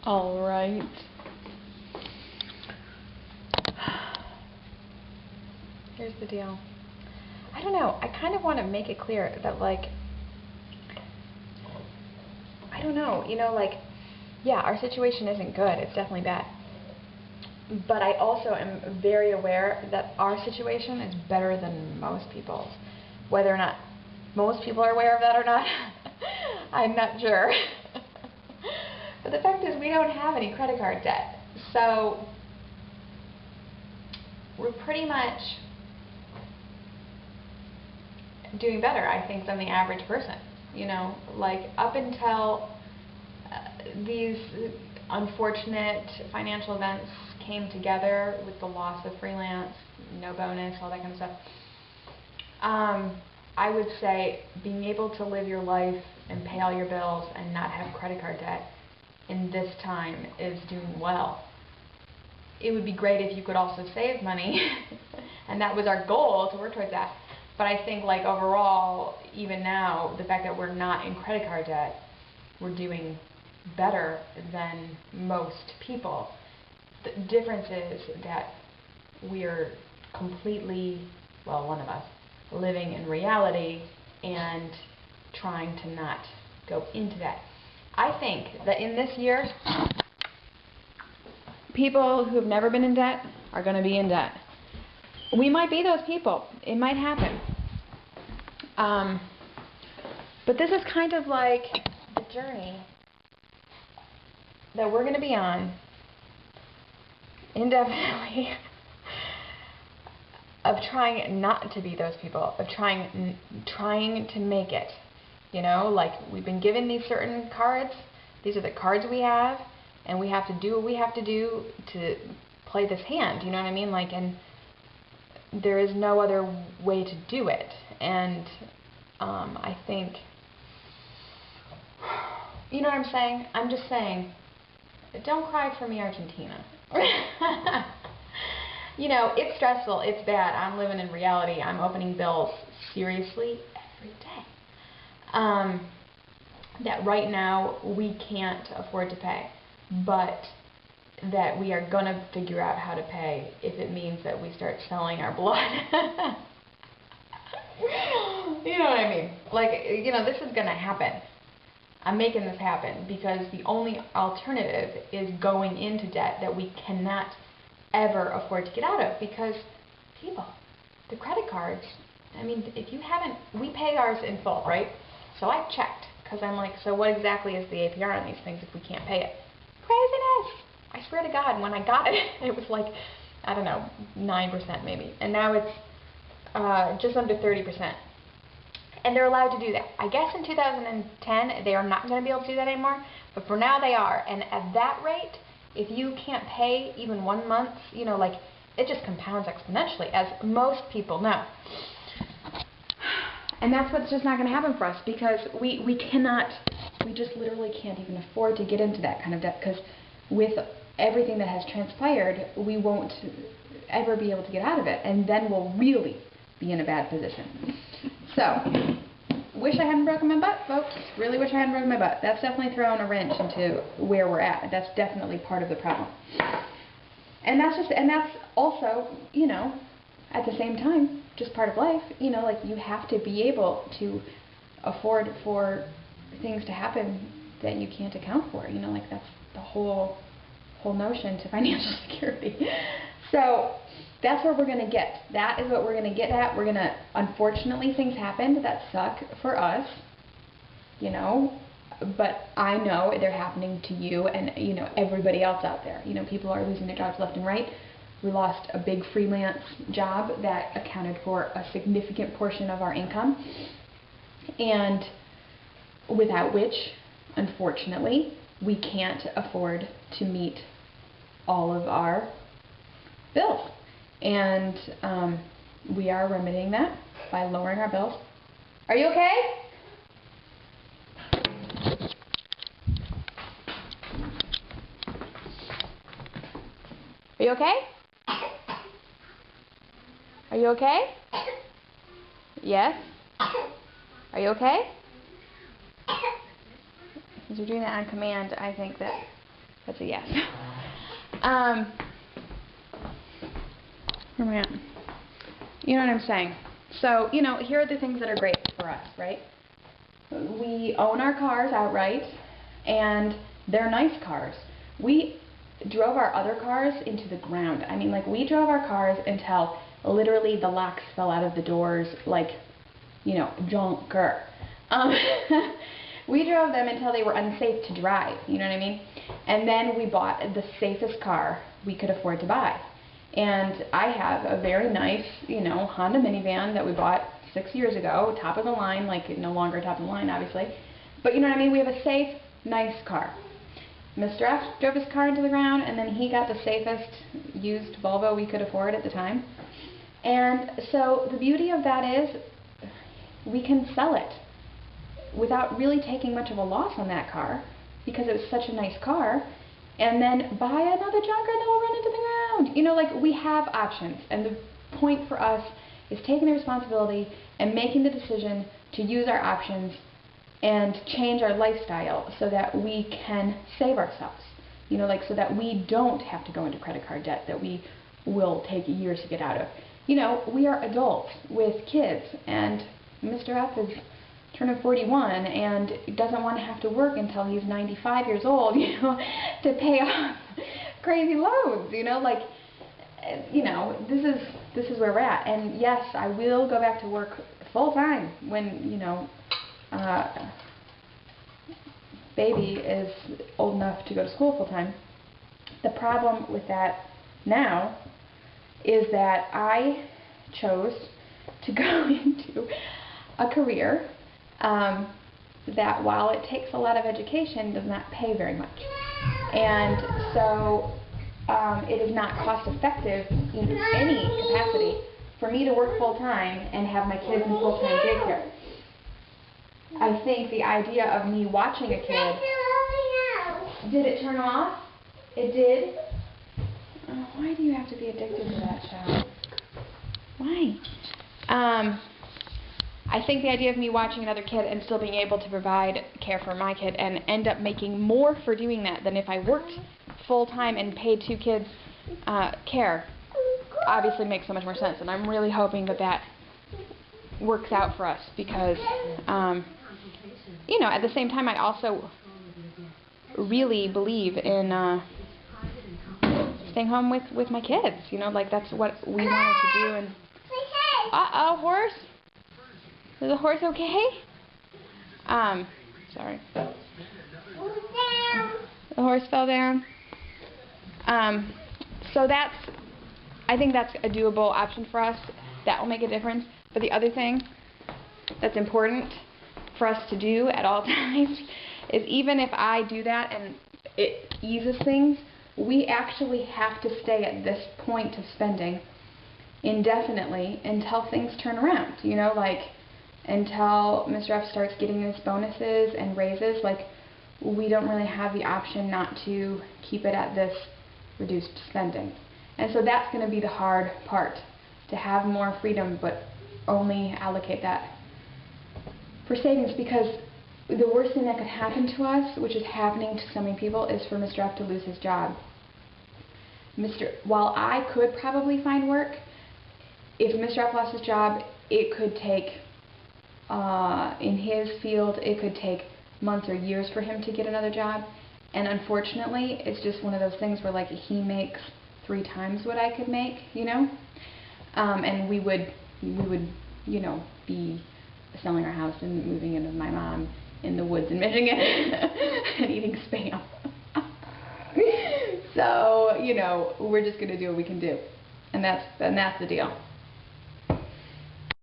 All right. Here's the deal. I don't know. I kind of want to make it clear that, like, I don't know. Yeah, our situation isn't good. It's definitely bad. But I also am very aware that our situation is better than most people's. Whether or not most people are aware of that or not, I'm not sure. But the fact is, we don't have any credit card debt. So we're pretty much doing better, I think, than the average person. Like, up until these unfortunate financial events came together with the loss of freelance, no bonus, all that kind of stuff, I would say being able to live your life and pay all your bills and not have credit card debt in this time is doing well. It would be great if you could also save money, and that was our goal, to work towards that. But I think, like, overall, even now, the fact that we're not in credit card debt, we're doing better than most people. The difference is that we're completely, well, one of us, living in reality and trying to not go into that. I think that in this year, people who have never been in debt are going to be in debt. We might be those people. It might happen. But this is kind of like the journey that we're going to be on indefinitely of trying not to be those people, of trying to make it. Like, we've been given these certain cards. These are the cards we have, and we have to do what we have to do to play this hand. You know what I mean? Like, and there is no other way to do it. And I think, you know what I'm saying? I'm just saying, don't cry for me, Argentina. It's stressful, it's bad. I'm living in reality. I'm opening bills seriously every day. That right now we can't afford to pay, but that we are going to figure out how to pay if it means that we start selling our blood. You know what I mean? Like, this is going to happen. I'm making this happen because the only alternative is going into debt that we cannot ever afford to get out of, because the credit cards, I mean, if you haven't, we pay ours in full, right? So I checked, because I'm like, so what exactly is the APR on these things if we can't pay it? Craziness! I swear to God, when I got it, it was like, I don't know, 9% maybe. And now it's just under 30%. And they're allowed to do that. I guess in 2010, they are not going to be able to do that anymore. But for now, they are. And at that rate, if you can't pay even 1 month, like, it just compounds exponentially, as most people know. And that's what's just not going to happen for us, because we just literally can't even afford to get into that kind of debt, because with everything that has transpired, we won't ever be able to get out of it, and then we'll really be in a bad position. So, wish I hadn't broken my butt, folks. Really wish I hadn't broken my butt. That's definitely thrown a wrench into where we're at. That's definitely part of the problem. And that's also, at the same time, just part of life. Like, you have to be able to afford for things to happen that you can't account for. Like, that's the whole notion to financial security. So that's where we're going to get. That is what we're going to get at. We're going to, unfortunately, things happen that suck for us, but I know they're happening to you and, everybody else out there. People are losing their jobs left and right. We lost a big freelance job that accounted for a significant portion of our income, and without which, unfortunately, we can't afford to meet all of our bills. And we are remedying that by lowering our bills. Are you okay? Are you okay? Are you okay? Yes? Are you okay? Since you're doing that on command, I think that That's a yes. Where am I at? You know what I'm saying? So, here are the things that are great for us, right? We own our cars outright, and they're nice cars. We drove our other cars into the ground. I mean, like, we drove our cars until literally the locks fell out of the doors, like, junker. We drove them until they were unsafe to drive, you know what I mean? And then we bought the safest car we could afford to buy. And I have a very nice, Honda minivan that we bought 6 years ago, top of the line, like no longer top of the line, obviously. But you know what I mean? We have a safe, nice car. Mr. F drove his car into the ground, and then he got the safest used Volvo we could afford at the time. And so the beauty of that is we can sell it without really taking much of a loss on that car, because it was such a nice car, and then buy another junker that will run into the ground. Like, we have options, and the point for us is taking the responsibility and making the decision to use our options and change our lifestyle so that we can save ourselves. So that we don't have to go into credit card debt that we will take years to get out of. We are adults with kids, and Mr. F is turning 41 and doesn't want to have to work until he's 95 years old, to pay off crazy loans, this is where we're at. And yes, I will go back to work full time when, baby is old enough to go to school full time. The problem with that now is that I chose to go into a career that, while it takes a lot of education, does not pay very much. And so it is not cost effective in any capacity for me to work full time and have my kids in full time daycare. I think the idea of me watching a kid... Did it turn off? It did? Oh, why do you have to be addicted to that, child? Why? I think the idea of me watching another kid and still being able to provide care for my kid and end up making more for doing that than if I worked full-time and paid 2 kids care obviously makes so much more sense. And I'm really hoping that that works out for us because, at the same time, I also really believe in staying home with my kids. Like, that's what we wanted to do. And uh-oh, horse? Is the horse okay? Sorry. The horse fell down. So I think that's a doable option for us. That will make a difference. But the other thing that's important for us to do at all times is, even if I do that and it eases things, we actually have to stay at this point of spending indefinitely until things turn around. Until Mr. F starts getting his bonuses and raises. We don't really have the option not to keep it at this reduced spending. And so that's going to be the hard part, to have more freedom but only allocate that for savings, because the worst thing that could happen to us, which is happening to so many people, is for Mr. F to lose his job. While I could probably find work, if Mr. F lost his job, it could take, in his field, it could take months or years for him to get another job. And unfortunately, it's just one of those things where, he makes 3 times what I could make, and we would, be selling our house and moving in with my mom in the woods in Michigan and eating Spam. So, we're just going to do what we can do. And that's the deal.